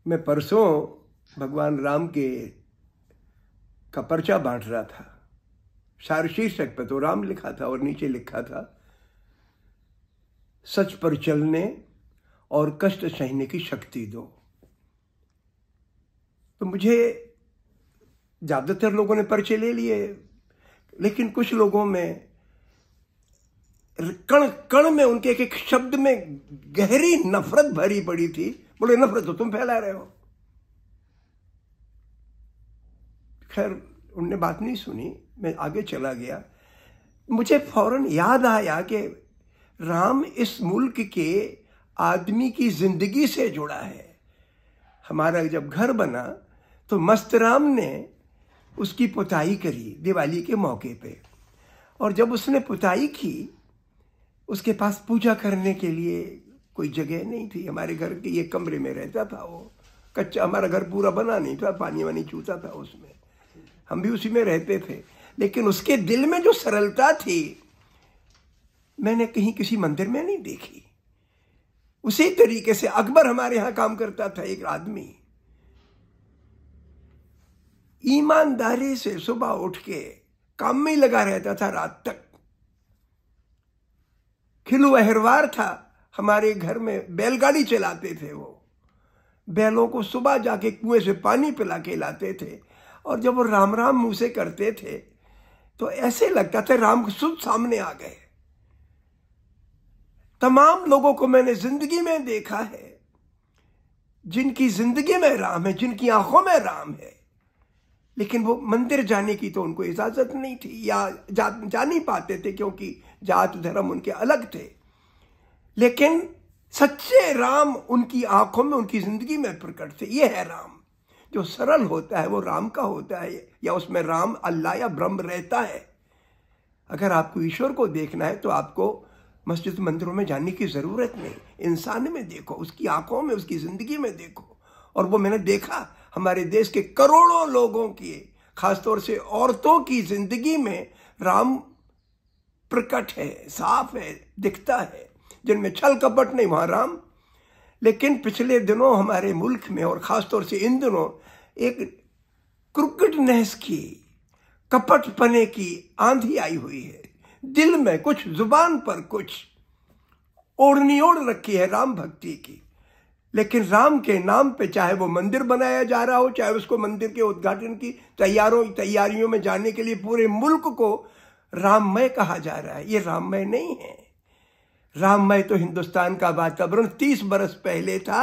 मैं परसों भगवान राम का पर्चा बांट रहा था। शीर्षक पे तो राम लिखा था और नीचे लिखा था, सच पर चलने और कष्ट सहने की शक्ति दो। तो मुझे ज्यादातर लोगों ने पर्चे ले लिए, लेकिन कुछ लोगों में कण कण में उनके एक एक शब्द में गहरी नफरत भरी पड़ी थी। बोले नफरत तो तुम फैला रहे हो। खैर उनने बात नहीं सुनी, मैं आगे चला गया। मुझे फौरन याद आया कि राम इस मुल्क के आदमी की जिंदगी से जुड़ा है। हमारा जब घर बना तो मस्त राम ने उसकी पुताई करी दिवाली के मौके पे, और जब उसने पुताई की उसके पास पूजा करने के लिए कोई जगह नहीं थी। हमारे घर के ये कमरे में रहता था, वो कच्चा, हमारा घर पूरा बना नहीं था, पानी वानी चूता था उसमें, हम भी उसी में रहते थे। लेकिन उसके दिल में जो सरलता थी मैंने कहीं किसी मंदिर में नहीं देखी। उसी तरीके से अकबर हमारे यहां काम करता था, एक आदमी ईमानदारी से सुबह उठ के काम में ही लगा रहता था रात तक। खिलू अहरवार था, हमारे घर में बैलगाड़ी चलाते थे। वो बैलों को सुबह जाके कुएं से पानी पिला के लाते थे, और जब वो राम राम मुंह से करते थे तो ऐसे लगता था राम खुद सामने आ गए। तमाम लोगों को मैंने जिंदगी में देखा है जिनकी जिंदगी में राम है, जिनकी आंखों में राम है, लेकिन वो मंदिर जाने की तो उनको इजाजत नहीं थी, या जा नहीं पाते थे क्योंकि जात धर्म उनके अलग थे। लेकिन सच्चे राम उनकी आंखों में, उनकी जिंदगी में प्रकट थे। ये है राम। जो सरल होता है वो राम का होता है, या उसमें राम अल्लाह या ब्रह्म रहता है। अगर आपको ईश्वर को देखना है तो आपको मस्जिद मंदिरों में जाने की जरूरत नहीं, इंसान में देखो, उसकी आंखों में, उसकी जिंदगी में देखो। और वो मैंने देखा हमारे देश के करोड़ों लोगों की, खासतौर से औरतों की जिंदगी में राम प्रकट है, साफ है, दिखता है। जिनमें छल कपट नहीं वहां राम। लेकिन पिछले दिनों हमारे मुल्क में और खासतौर से इन दिनों एक क्रुकेडनेस की, कपटपने की आंधी आई हुई है। दिल में कुछ, जुबान पर कुछ, ओढ़नी ओढ़ रखी है राम भक्ति की। लेकिन राम के नाम पे चाहे वो मंदिर बनाया जा रहा हो, चाहे उसको मंदिर के उद्घाटन की तैयारियों में जाने के लिए पूरे मुल्क को राममय कहा जा रहा है, ये राममय नहीं है। राममय तो हिंदुस्तान का वातावरण 30 बरस पहले था,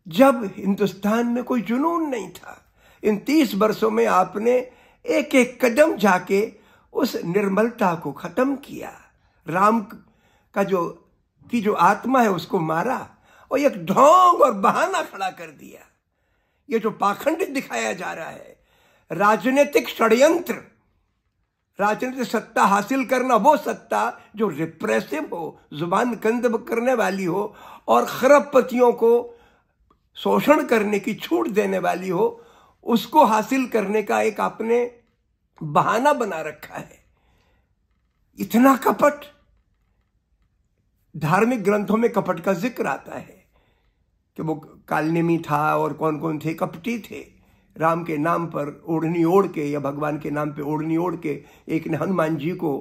जब हिंदुस्तान में कोई जुनून नहीं था। इन 30 बरसों में आपने एक एक कदम जाके उस निर्मलता को खत्म किया। राम का जो आत्मा है उसको मारा, और एक ढोंग और बहाना खड़ा कर दिया। ये जो पाखंड दिखाया जा रहा है, राजनीतिक षड्यंत्र, राजनीतिक सत्ता हासिल करना, वो सत्ता जो रिप्रेसिव हो, जुबान बंद करने वाली हो, और खरबपतियों को शोषण करने की छूट देने वाली हो, उसको हासिल करने का एक आपने बहाना बना रखा है। इतना कपट, धार्मिक ग्रंथों में कपट का जिक्र आता है कि वो कालनेमी था और कौन कौन थे, कपटी थे। राम के नाम पर ओढ़नी ओढ़ के, या भगवान के नाम पे ओढ़नी ओढ़ के एक ने हनुमान जी को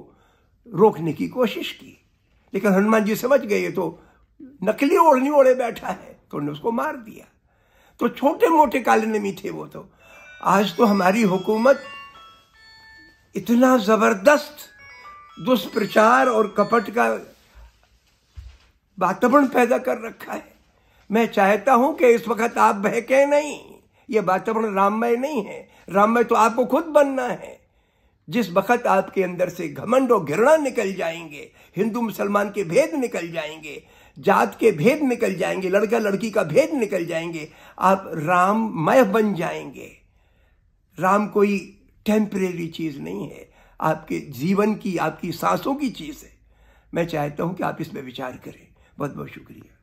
रोकने की कोशिश की, लेकिन हनुमान जी समझ गए तो नकली ओढ़नी ओढ़े बैठा है, तो उन्होंने उसको मार दिया। तो छोटे मोटे कालनेमी थे वो। तो आज तो हमारी हुकूमत इतना जबरदस्त दुष्प्रचार और कपट का वातावरण पैदा कर रखा है। मैं चाहता हूं कि इस वक्त आप बहके नहीं। ये वातावरण राममय नहीं है। राममय तो आपको खुद बनना है। जिस वक्त आपके अंदर से घमंड और घृणा निकल जाएंगे, हिंदू मुसलमान के भेद निकल जाएंगे, जात के भेद निकल जाएंगे, लड़का लड़की का भेद निकल जाएंगे, आप राममय बन जाएंगे। राम कोई टेम्परेरी चीज नहीं है, आपके जीवन की, आपकी सांसों की चीज है। मैं चाहता हूं कि आप इस पर विचार करें। बहुत बहुत शुक्रिया।